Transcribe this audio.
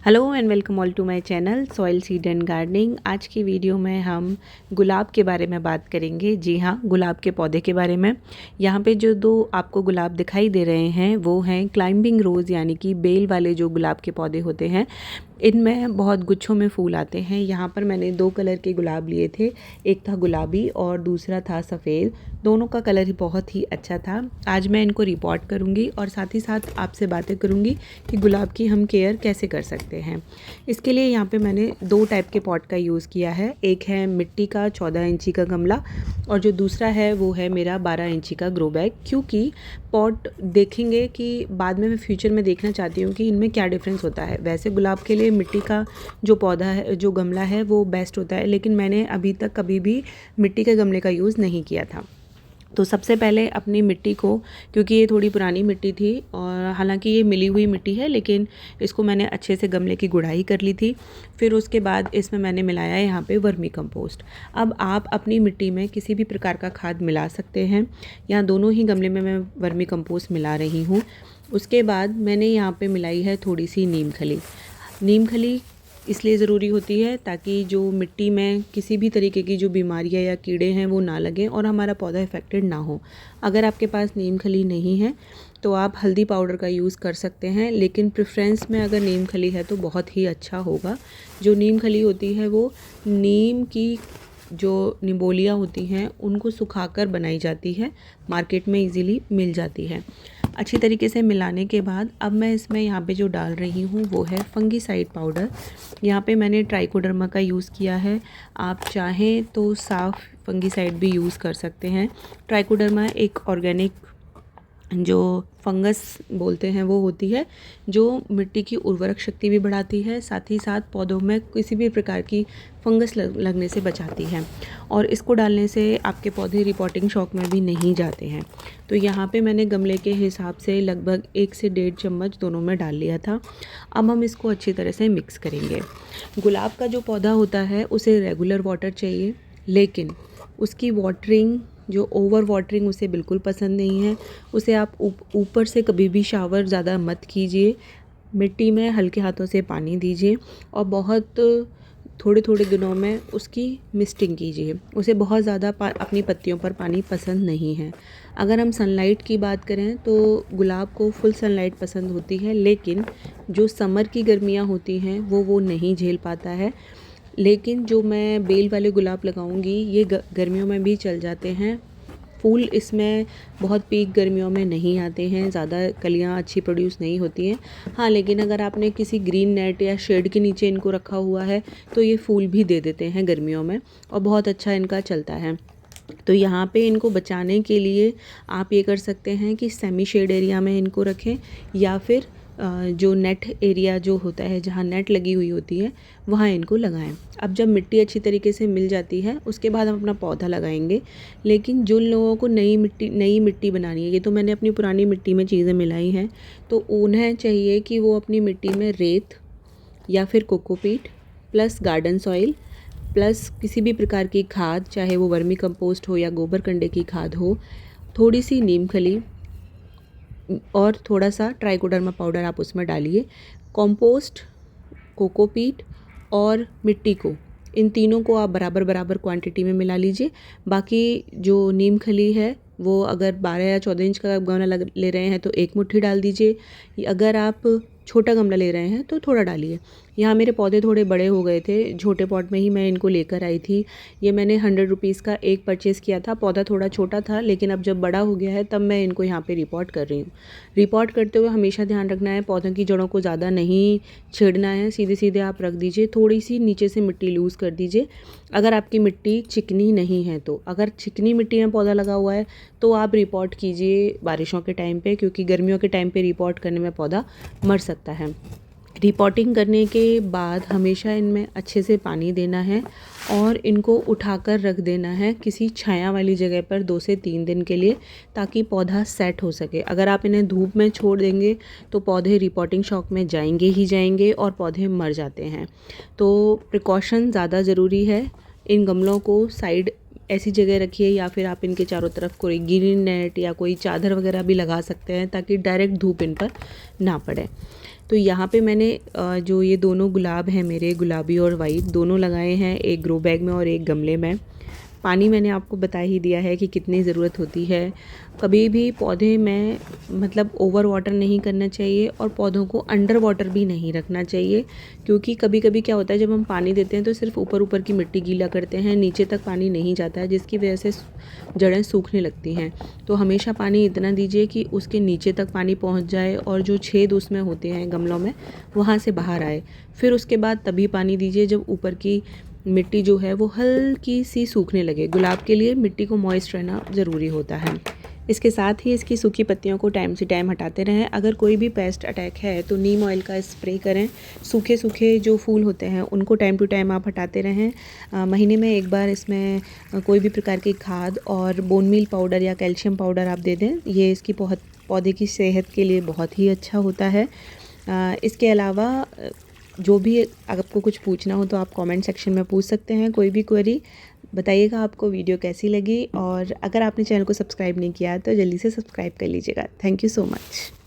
Hello and welcome all to my channel soil seed and gardening. आज की video में हम गुलाब के बारे में बात करेंगे। जी हाँ, गुलाब के पौधे के बारे में। यहाँ पे जो दो आपको गुलाब दिखाई दे रहे हैं वो हैं क्लाइंबिंग रोज़, यानी कि बेल वाले जो गुलाब के पौधे होते हैं। इनमें बहुत गुच्छों में फूल आते हैं। यहाँ पर मैंने दो कलर के गुलाब लिए थे, एक था गुलाबी और दूसरा था सफ़ेद। दोनों का कलर ही बहुत ही अच्छा था। आज मैं इनको रिपोर्ट करूँगी और साथ ही साथ आपसे बातें करूँगी कि गुलाब की हम केयर कैसे कर सकते हैं। इसके लिए यहाँ पे मैंने दो टाइप के पॉट का यूज़ किया है। एक है मिट्टी का 14 इंची का गमला और जो दूसरा है वो है मेरा 12 इंची का ग्रो बैग। क्योंकि पॉट देखेंगे कि बाद में मैं फ्यूचर में देखना चाहती हूँ कि इनमें क्या डिफरेंस होता है। वैसे गुलाब के लिए मिट्टी का जो पौधा है, जो गमला है, वो बेस्ट होता है, लेकिन मैंने अभी तक कभी भी मिट्टी के गमले का यूज़ नहीं किया था। तो सबसे पहले अपनी मिट्टी को, क्योंकि ये थोड़ी पुरानी मिट्टी थी और हालांकि ये मिली हुई मिट्टी है, लेकिन इसको मैंने अच्छे से गमले की गुड़ाई कर ली थी। फिर उसके बाद इसमें मैंने मिलाया यहाँ पे वर्मी कंपोस्ट। अब आप अपनी मिट्टी में किसी भी प्रकार का खाद मिला सकते हैं। यहाँ दोनों ही गमले में मैं वर्मी कंपोस्ट मिला रही हूँ। उसके बाद मैंने यहाँ पे मिलाई है थोड़ी सी नीम खली। नीम खली इसलिए ज़रूरी होती है ताकि जो मिट्टी में किसी भी तरीके की जो बीमारियां या कीड़े हैं वो ना लगें और हमारा पौधा इफ़ेक्टेड ना हो। अगर आपके पास नीम खली नहीं है तो आप हल्दी पाउडर का यूज़ कर सकते हैं, लेकिन प्रेफरेंस में अगर नीम खली है तो बहुत ही अच्छा होगा। जो नीम खली होती है वो नीम की जो निबोलियाँ होती हैं उनको सुखाकर बनाई जाती है, मार्केट में इजीली मिल जाती है। अच्छी तरीके से मिलाने के बाद अब मैं इसमें यहाँ पे जो डाल रही हूँ वो है फंगीसाइड पाउडर। यहाँ पे मैंने ट्राइकोडर्मा का यूज़ किया है। आप चाहें तो साफ़ फंगीसाइड भी यूज़ कर सकते हैं। ट्राइकोडर्मा एक ऑर्गेनिक जो फंगस बोलते हैं वो होती है, जो मिट्टी की उर्वरक शक्ति भी बढ़ाती है, साथ ही साथ पौधों में किसी भी प्रकार की फंगस लगने से बचाती है। और इसको डालने से आपके पौधे रिपोर्टिंग शॉक में भी नहीं जाते हैं। तो यहाँ पे मैंने गमले के हिसाब से लगभग 1 से 1.5 चम्मच दोनों में डाल लिया था। अब हम इसको अच्छी तरह से मिक्स करेंगे। गुलाब का जो पौधा होता है उसे रेगुलर वाटर चाहिए, लेकिन उसकी वाटरिंग, जो ओवर वाटरिंग, उसे बिल्कुल पसंद नहीं है। उसे आप ऊपर से कभी भी शावर ज़्यादा मत कीजिए। मिट्टी में हल्के हाथों से पानी दीजिए और बहुत थोड़े थोड़े दिनों में उसकी मिस्टिंग कीजिए। उसे बहुत ज़्यादा अपनी पत्तियों पर पानी पसंद नहीं है। अगर हम सनलाइट की बात करें तो गुलाब को फुल सनलाइट पसंद होती है, लेकिन जो समर की गर्मियाँ होती हैं वो नहीं झेल पाता है। लेकिन जो मैं बेल वाले गुलाब लगाऊंगी ये गर्मियों में भी चल जाते हैं। फूल इसमें बहुत पीक गर्मियों में नहीं आते हैं, ज़्यादा कलियां अच्छी प्रोड्यूस नहीं होती हैं। हाँ, लेकिन अगर आपने किसी ग्रीन नेट या शेड के नीचे इनको रखा हुआ है तो ये फूल भी दे देते हैं गर्मियों में और बहुत अच्छा इनका चलता है। तो यहाँ पे इनको बचाने के लिए आप ये कर सकते हैं कि सेमी शेड एरिया में इनको रखें, या फिर जो नेट एरिया जो होता है, जहाँ नेट लगी हुई होती है, वहाँ इनको लगाएं। अब जब मिट्टी अच्छी तरीके से मिल जाती है उसके बाद हम अपना पौधा लगाएंगे। लेकिन जिन लोगों को नई मिट्टी बनानी है, ये तो मैंने अपनी पुरानी मिट्टी में चीज़ें मिलाई हैं, तो उन्हें चाहिए कि वो अपनी मिट्टी में रेत या फिर cocopeat plus garden soil plus किसी भी प्रकार की खाद, चाहे वो वर्मी कंपोस्ट हो या गोबर कंडे की खाद हो, थोड़ी सी नीम खली और थोड़ा सा ट्राइकोडर्मा पाउडर आप उसमें डालिए। कंपोस्ट, कोकोपीट और मिट्टी को, इन तीनों को आप बराबर बराबर क्वांटिटी में मिला लीजिए। बाकी जो नीम खली है वो अगर 12 या 14 इंच का गमला ले रहे हैं तो 1 मुट्ठी डाल दीजिए। अगर आप छोटा गमला ले रहे हैं तो थोड़ा डालिए। यहाँ मेरे पौधे थोड़े बड़े हो गए थे, छोटे पॉट में ही मैं इनको लेकर आई थी। ये मैंने 100 रुपीज़ का एक परचेज़ किया था। पौधा थोड़ा छोटा था, लेकिन अब जब बड़ा हो गया है तब मैं इनको यहाँ पे रिपोर्ट कर रही हूँ। रिपोर्ट करते हुए हमेशा ध्यान रखना है, पौधों की जड़ों को ज़्यादा नहीं छेड़ना है, सीधे सीधे आप रख दीजिए। थोड़ी सी नीचे से मिट्टी लूज़ कर दीजिए। अगर आपकी मिट्टी चिकनी नहीं है तो, अगर चिकनी मिट्टी में पौधा लगा हुआ है तो आप रिपोर्ट कीजिए बारिशों के टाइम पे, क्योंकि गर्मियों के टाइम पे रिपोर्ट करने में पौधा मर सकता है। रिपोर्टिंग करने के बाद हमेशा इनमें अच्छे से पानी देना है और इनको उठाकर रख देना है किसी छाया वाली जगह पर 2 से 3 दिन के लिए, ताकि पौधा सेट हो सके। अगर आप इन्हें धूप में छोड़ देंगे तो पौधे रिपोर्टिंग शॉक में जाएंगे ही जाएंगे और पौधे मर जाते हैं। तो प्रिकॉशन ज़्यादा ज़रूरी है। इन गमलों को साइड ऐसी जगह रखिए, या फिर आप इनके चारों तरफ कोई ग्रीन नेट या कोई चादर वगैरह भी लगा सकते हैं ताकि डायरेक्ट धूप इन पर ना पड़े। तो यहाँ पे मैंने जो ये दोनों गुलाब हैं मेरे, गुलाबी और वाइट, दोनों लगाए हैं एक ग्रो बैग में और एक गमले में। पानी मैंने आपको बता ही दिया है कि कितनी ज़रूरत होती है। कभी भी पौधे में मतलब ओवर वाटर नहीं करना चाहिए और पौधों को अंडर वाटर भी नहीं रखना चाहिए, क्योंकि कभी कभी क्या होता है जब हम पानी देते हैं तो सिर्फ ऊपर ऊपर की मिट्टी गीला करते हैं, नीचे तक पानी नहीं जाता है, जिसकी वजह से जड़ें सूखने लगती हैं। तो हमेशा पानी इतना दीजिए कि उसके नीचे तक पानी पहुंच जाए और जो छेद उसमें होते हैं गमलों में वहाँ से बाहर आए। फिर उसके बाद तभी पानी दीजिए जब ऊपर की मिट्टी जो है वो हल्की सी सूखने लगे। गुलाब के लिए मिट्टी को मॉइस्ट रहना ज़रूरी होता है। इसके साथ ही इसकी सूखी पत्तियों को टाइम से टाइम हटाते रहें। अगर कोई भी पेस्ट अटैक है तो नीम ऑयल का स्प्रे करें। सूखे सूखे जो फूल होते हैं उनको टाइम टू टाइम आप हटाते रहें। महीने में एक बार इसमें कोई भी प्रकार की खाद और बोन मील पाउडर या कैल्शियम पाउडर आप दे दें। ये इसकी पौधे की सेहत के लिए बहुत ही अच्छा होता है। इसके अलावा जो भी आपको कुछ पूछना हो तो आप कमेंट सेक्शन में पूछ सकते हैं। कोई भी क्वेरी बताइएगा आपको वीडियो कैसी लगी, और अगर आपने चैनल को सब्सक्राइब नहीं किया तो जल्दी से सब्सक्राइब कर लीजिएगा। Thank you so much.